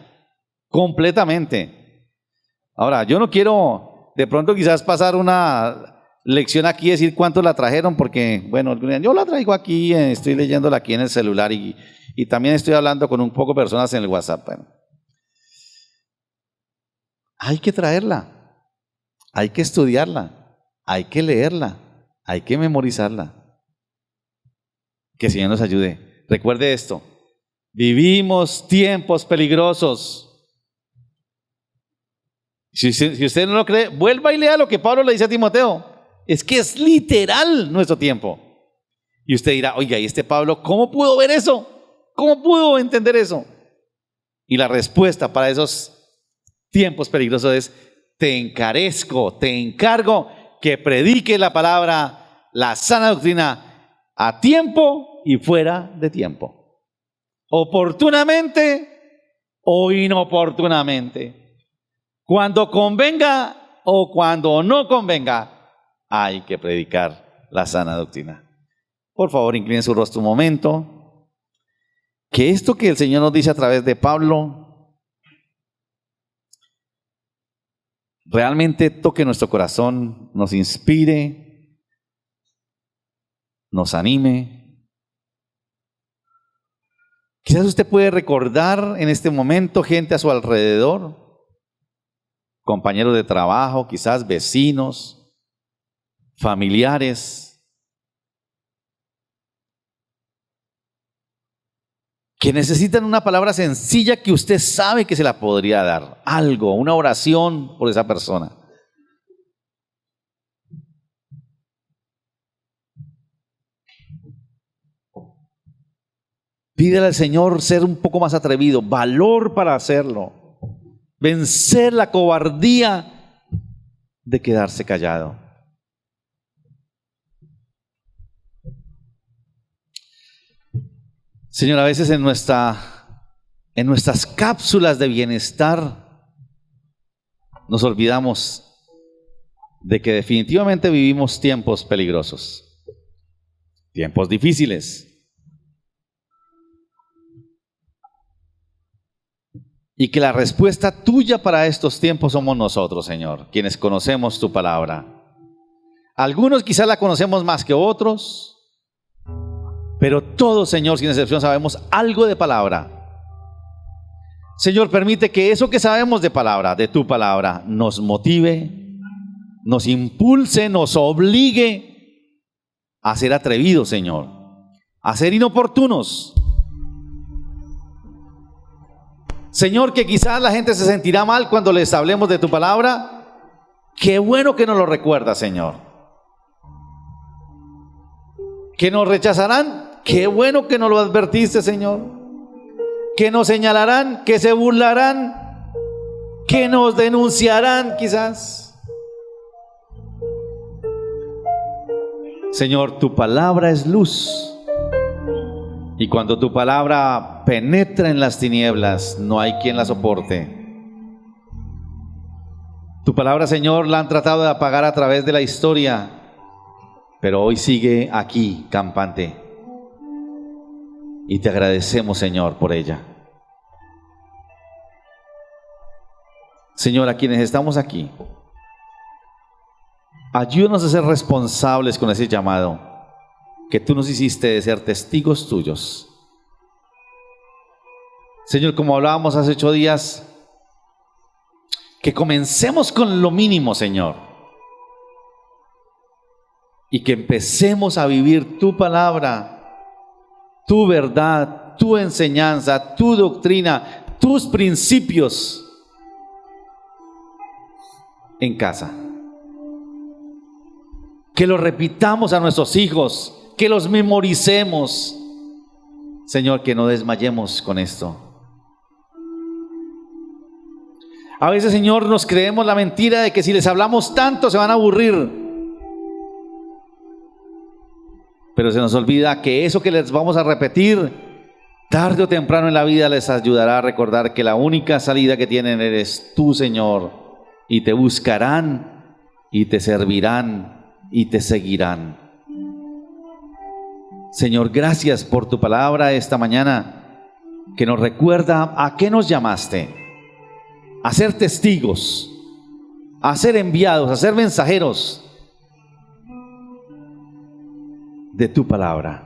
completamente. Ahora, yo no quiero de pronto quizás pasar una lección aquí y decir cuántos la trajeron, porque, bueno, yo la traigo aquí, estoy leyéndola aquí en el celular y también estoy hablando con un poco de personas en el WhatsApp. Bueno, hay que traerla, hay que estudiarla, hay que leerla, hay que memorizarla. Que el Señor nos ayude. Recuerde esto, vivimos tiempos peligrosos. Si usted no lo cree, vuelva y lea lo que Pablo le dice a Timoteo. Es que es literal nuestro tiempo. Y usted dirá, oiga, ¿y este Pablo cómo pudo ver eso? ¿Cómo pudo entender eso? Y la respuesta para esos tiempos peligrosos es, te encargo que predique la palabra, la sana doctrina, a tiempo y fuera de tiempo. Oportunamente o inoportunamente. Cuando convenga o cuando no convenga, hay que predicar la sana doctrina. Por favor, inclinen su rostro un momento. Que esto que el Señor nos dice a través de Pablo realmente toque nuestro corazón, nos inspire, nos anime. Quizás usted puede recordar en este momento gente a su alrededor, compañeros de trabajo, quizás vecinos, familiares, que necesitan una palabra sencilla que usted sabe que se la podría dar, algo, una oración por esa persona. Pídele al Señor ser un poco más atrevido, valor para hacerlo, vencer la cobardía de quedarse callado. Señor, a veces en nuestras cápsulas de bienestar nos olvidamos de que definitivamente vivimos tiempos peligrosos, tiempos difíciles. Y que la respuesta tuya para estos tiempos somos nosotros, Señor, quienes conocemos tu palabra. Algunos quizás la conocemos más que otros, pero todos, Señor, sin excepción, sabemos algo de palabra. Señor, permite que eso que sabemos de palabra, de tu palabra, nos motive, nos impulse, nos obligue a ser atrevidos, Señor, a ser inoportunos. Señor, que quizás la gente se sentirá mal cuando les hablemos de tu palabra. Qué bueno que nos lo recuerda, Señor. Que nos rechazarán. Qué bueno que nos lo advertiste, Señor. Que nos señalarán, que se burlarán, que nos denunciarán quizás. Señor, tu palabra es luz. Y cuando tu palabra penetra en las tinieblas, no hay quien la soporte. Tu palabra, Señor, la han tratado de apagar a través de la historia, pero hoy sigue aquí, campante. Y te agradecemos, Señor, por ella. Señor, a quienes estamos aquí, ayúdanos a ser responsables con ese llamado que tú nos hiciste de ser testigos tuyos. Señor, como hablábamos hace 8 días, que comencemos con lo mínimo, Señor, y que empecemos a vivir tu palabra, tu verdad, tu enseñanza, tu doctrina, tus principios en casa. Que lo repitamos a nuestros hijos, que los memoricemos. Señor, que no desmayemos con esto. A veces, Señor, nos creemos la mentira de que si les hablamos tanto se van a aburrir. Pero se nos olvida que eso que les vamos a repetir, tarde o temprano en la vida les ayudará a recordar que la única salida que tienen eres tú, Señor. Y te buscarán, y te servirán, y te seguirán. Señor, gracias por tu palabra esta mañana, que nos recuerda a qué nos llamaste. A ser testigos, a ser enviados, a ser mensajeros de tu palabra.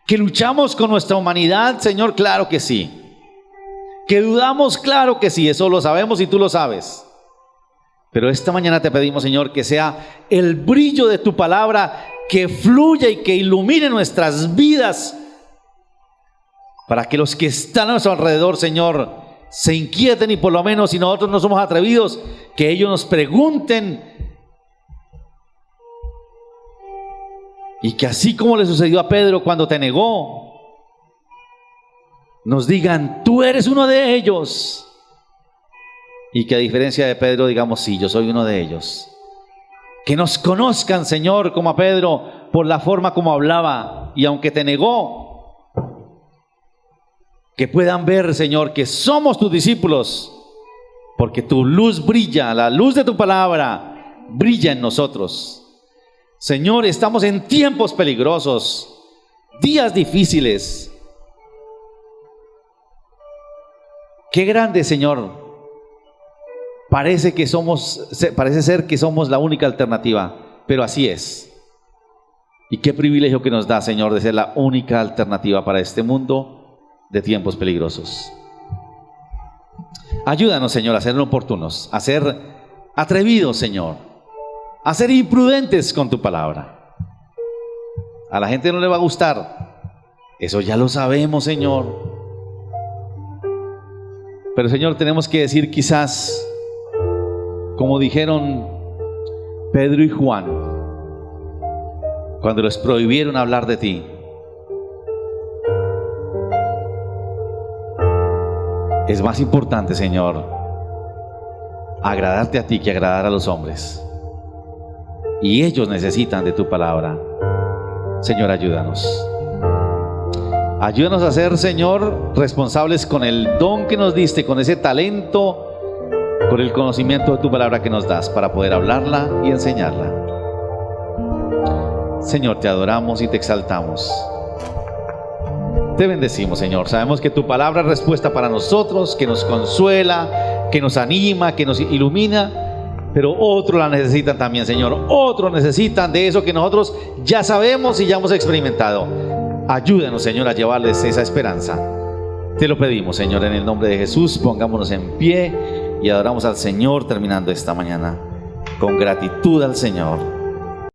Que luchamos con nuestra humanidad, Señor, claro que sí. Que dudamos, claro que sí, eso lo sabemos y tú lo sabes. Pero esta mañana te pedimos, Señor, que sea el brillo de tu palabra que fluya y que ilumine nuestras vidas, para que los que están a nuestro alrededor, Señor, se inquieten, y por lo menos, si nosotros no somos atrevidos, que ellos nos pregunten, y que así como le sucedió a Pedro cuando te negó, nos digan: tú eres uno de ellos. Y que a diferencia de Pedro digamos: sí, yo soy uno de ellos. Que nos conozcan, Señor, como a Pedro, por la forma como hablaba, y aunque te negó, que puedan ver, Señor, que somos tus discípulos, porque tu luz brilla, la luz de tu palabra brilla en nosotros. Señor, estamos en tiempos peligrosos, días difíciles. Qué grande, Señor. Parece ser que somos la única alternativa, pero así es. Y qué privilegio que nos da, Señor, de ser la única alternativa para este mundo de tiempos peligrosos. Ayúdanos, Señor, a ser oportunos, a ser atrevidos, Señor, a ser imprudentes con tu palabra. A la gente no le va a gustar, eso ya lo sabemos, Señor. Pero, Señor, tenemos que decir quizás, como dijeron Pedro y Juan cuando les prohibieron hablar de ti: es más importante, Señor, agradarte a ti que agradar a los hombres, y ellos necesitan de tu palabra. Señor, ayúdanos. Ayúdanos a ser, Señor, responsables con el don que nos diste, con ese talento, con el conocimiento de tu palabra que nos das, para poder hablarla y enseñarla. Señor, te adoramos y te exaltamos. Te bendecimos, Señor. Sabemos que tu palabra es respuesta para nosotros, que nos consuela, que nos anima, que nos ilumina, pero otros la necesitan también, Señor. Otros necesitan de eso que nosotros ya sabemos y ya hemos experimentado. Ayúdanos, Señor, a llevarles esa esperanza. Te lo pedimos, Señor, en el nombre de Jesús. Pongámonos en pie y adoramos al Señor terminando esta mañana con gratitud al Señor.